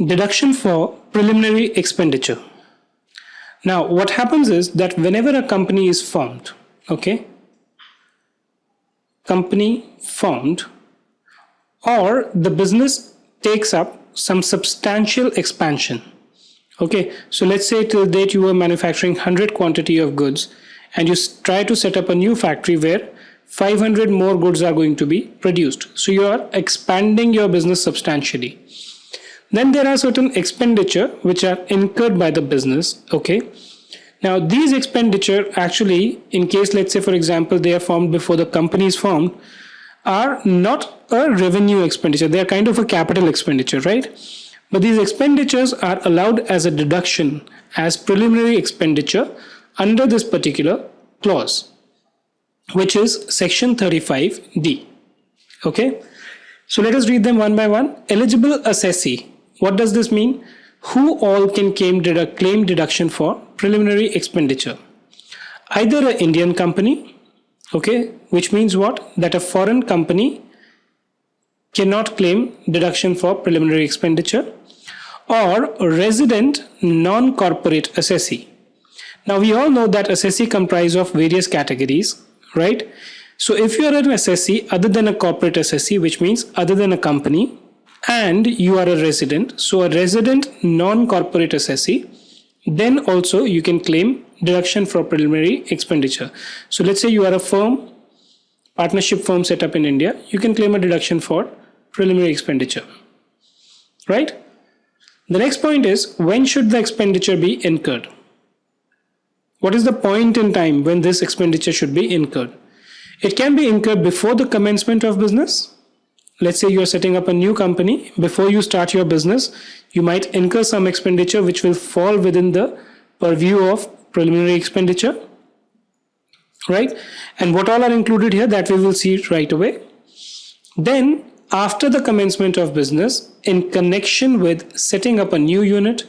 Deduction for preliminary expenditure. Now, what happens is that whenever a company is formed, company formed, or the business takes up some substantial expansion. So let's say till date you were manufacturing 100 quantity of goods and you try to set up a new factory where 500 more goods are going to be produced. So you are expanding your business substantially. Then there are certain expenditure which are incurred by the business. Now these expenditure actually, in case let's say for example they are formed before the company is formed, are not a revenue expenditure. They are kind of a capital expenditure, right? But these expenditures are allowed as a deduction as preliminary expenditure under this particular clause, which is section 35D. So let us read them one by one. Eligible assessee. What does this mean? Who all can claim deduction for preliminary expenditure? Either an Indian company, which means what? That a foreign company cannot claim deduction for preliminary expenditure, or resident non-corporate assessee. Now we all know that assessee comprise of various categories, right? So if you are an assessee other than a corporate assessee, which means other than a company, and you are a resident, so a resident non-corporate assessee, then also you can claim deduction for preliminary expenditure. So let's say you are a firm, partnership firm set up in India, you can claim a deduction for preliminary expenditure, right? The next point is, when should the expenditure be incurred? What is the point in time when this expenditure should be incurred? It can be incurred before the commencement of business. Let's say you are setting up a new company. Before you start your business, you might incur some expenditure which will fall within the purview of preliminary expenditure, right? And what all are included here, that we will see right away. Then after the commencement of business, in connection with setting up a new unit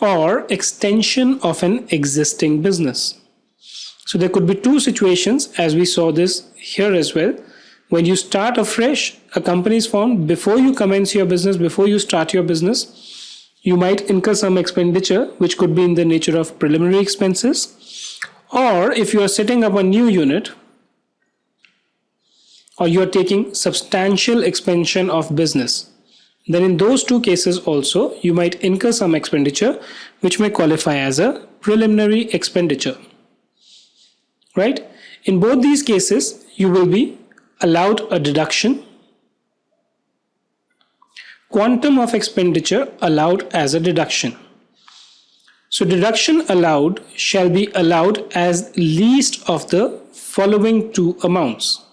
or extension of an existing business. So there could be two situations, as we saw this here as well. When you start afresh, a company is formed, before you commence your business, before you start your business, you might incur some expenditure which could be in the nature of preliminary expenses. Or if you are setting up a new unit, or you are taking substantial expansion of business, then in those two cases also you might incur some expenditure which may qualify as a preliminary expenditure, right? In both these cases you will be allowed a deduction. Quantum of expenditure allowed as a deduction. So deduction allowed shall be allowed as least of the following two amounts.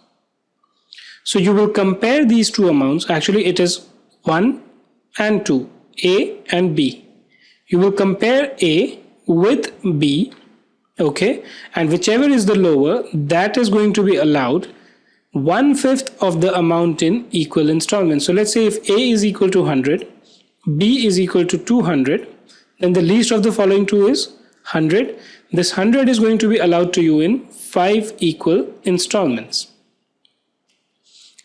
So you will compare these two amounts. Actually it is 1 and 2, A and B. You will compare A with B, and whichever is the lower, that is going to be allowed 1/5 of the amount in equal installments. So let's say if A is equal to 100, B is equal to 200, then the least of the following two is 100. This 100 is going to be allowed to you in 5 equal installments.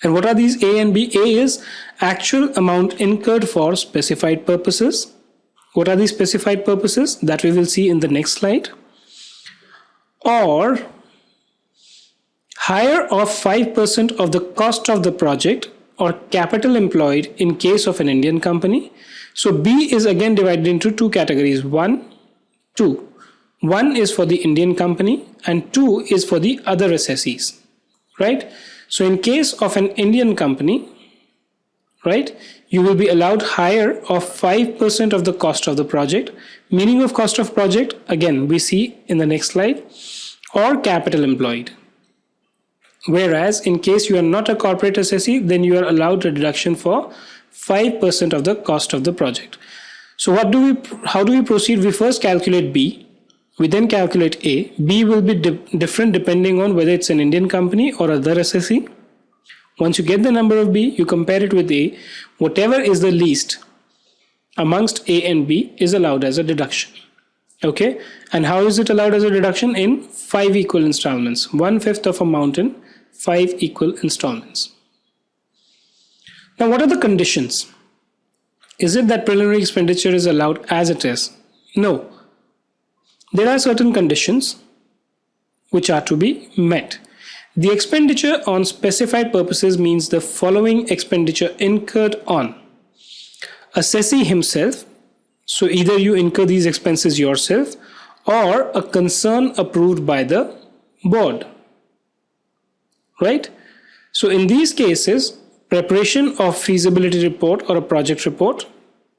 And what are these A and B? A is actual amount incurred for specified purposes. What are these specified purposes? That we will see in the next slide. Or higher of 5% of the cost of the project or capital employed in case of an Indian company. So B is again divided into two categories, 1, 2. 1 is for the Indian company and 2 is for the other assessees, right? So in case of an Indian company, right, you will be allowed higher of 5% of the cost of the project. Meaning of cost of project, again, we see in the next slide, or capital employed. Whereas in case you are not a corporate assessee, then you are allowed a deduction for 5% of the cost of the project. So how do we proceed? We first calculate B. We then calculate A. B will be different depending on whether it's an Indian company or other assessee. Once you get the number of B, you compare it with A. Whatever is the least amongst A and B is allowed as a deduction. And how is it allowed as a deduction? In 5 equal installments. 1/5 of amount in 5 equal installments. Now what are the conditions? Is it that preliminary expenditure is allowed as it is? No. There are certain conditions which are to be met. The expenditure on specified purposes means the following expenditure incurred on assessee himself. So either you incur these expenses yourself or a concern approved by the board. Right? So in these cases, preparation of feasibility report or a project report,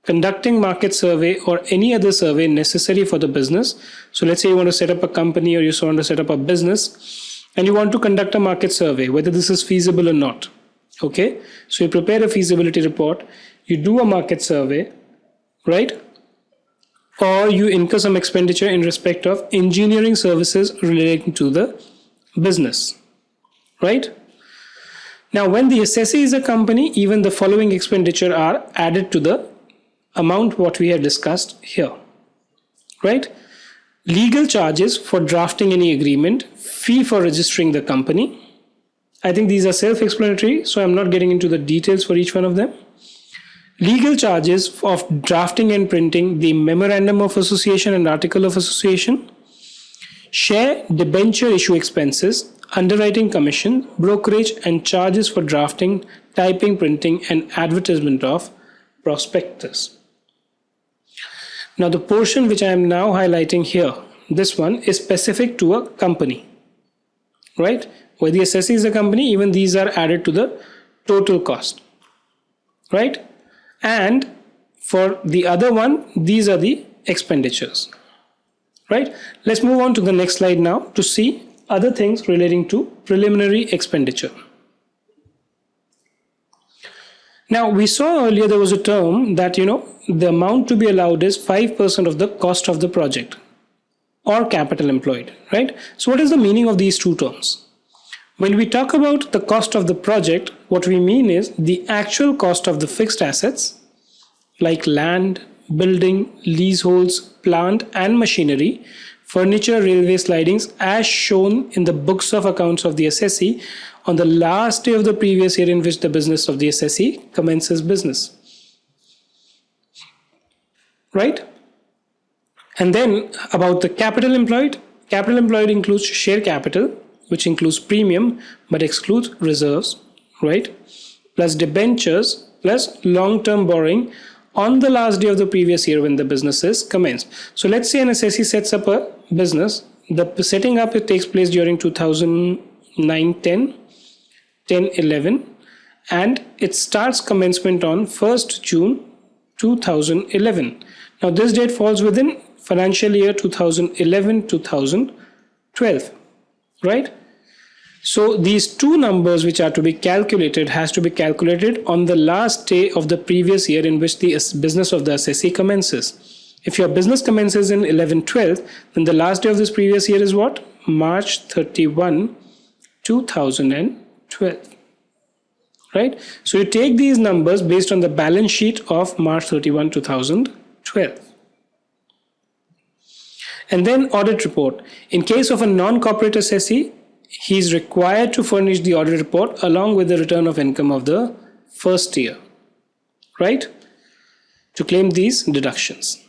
conducting market survey or any other survey necessary for the business. So let's say you want to set up a company or you want to set up a business and you want to conduct a market survey, whether this is feasible or not. Okay, so you prepare a feasibility report, you do a market survey, right? Or you incur some expenditure in respect of engineering services relating to the business, right? Now, when the assessee is a company, even the following expenditure are added to the amount what we have discussed here, right? Legal charges for drafting any agreement, fee for registering the company. I think these are self-explanatory, so I'm not getting into the details for each one of them. Legal charges of drafting and printing the memorandum of association and article of association. Share debenture issue expenses, underwriting commission, brokerage and charges for drafting, typing, printing and advertisement of prospectus. Now the portion which I am now highlighting here, this one is specific to a company, right? Where the assessee is a company, even these are added to the total cost, right? And for the other one, these are the expenditures, right? Let's move on to the next slide now to see other things relating to preliminary expenditure. Now we saw earlier there was a term that, the amount to be allowed is 5% of the cost of the project or capital employed, right? So what is the meaning of these two terms? When we talk about the cost of the project, what we mean is the actual cost of the fixed assets like land, building, leaseholds, plant and machinery, furniture, railway sidings as shown in the books of accounts of the assessee on the last day of the previous year in which the business of the assessee commences business. Right? And then about the capital employed includes share capital, which includes premium but excludes reserves, right? Plus debentures, plus long-term borrowing on the last day of the previous year when the business is commenced. So let's say an assessee sets up a business. The setting up, it takes place during 2009-10, 10-11, and it starts commencement on 1st June 2011. Now this date falls within financial year 2011-2012, right? So these two numbers which are to be calculated has to be calculated on the last day of the previous year in which the business of the assessee commences. If your business commences in 11-12, then the last day of this previous year is what? March 31, 2012. Right? So you take these numbers based on the balance sheet of March 31, 2012. And then audit report. In case of a non-corporate assessee, he is required to furnish the audit report along with the return of income of the first year, right? To claim these deductions.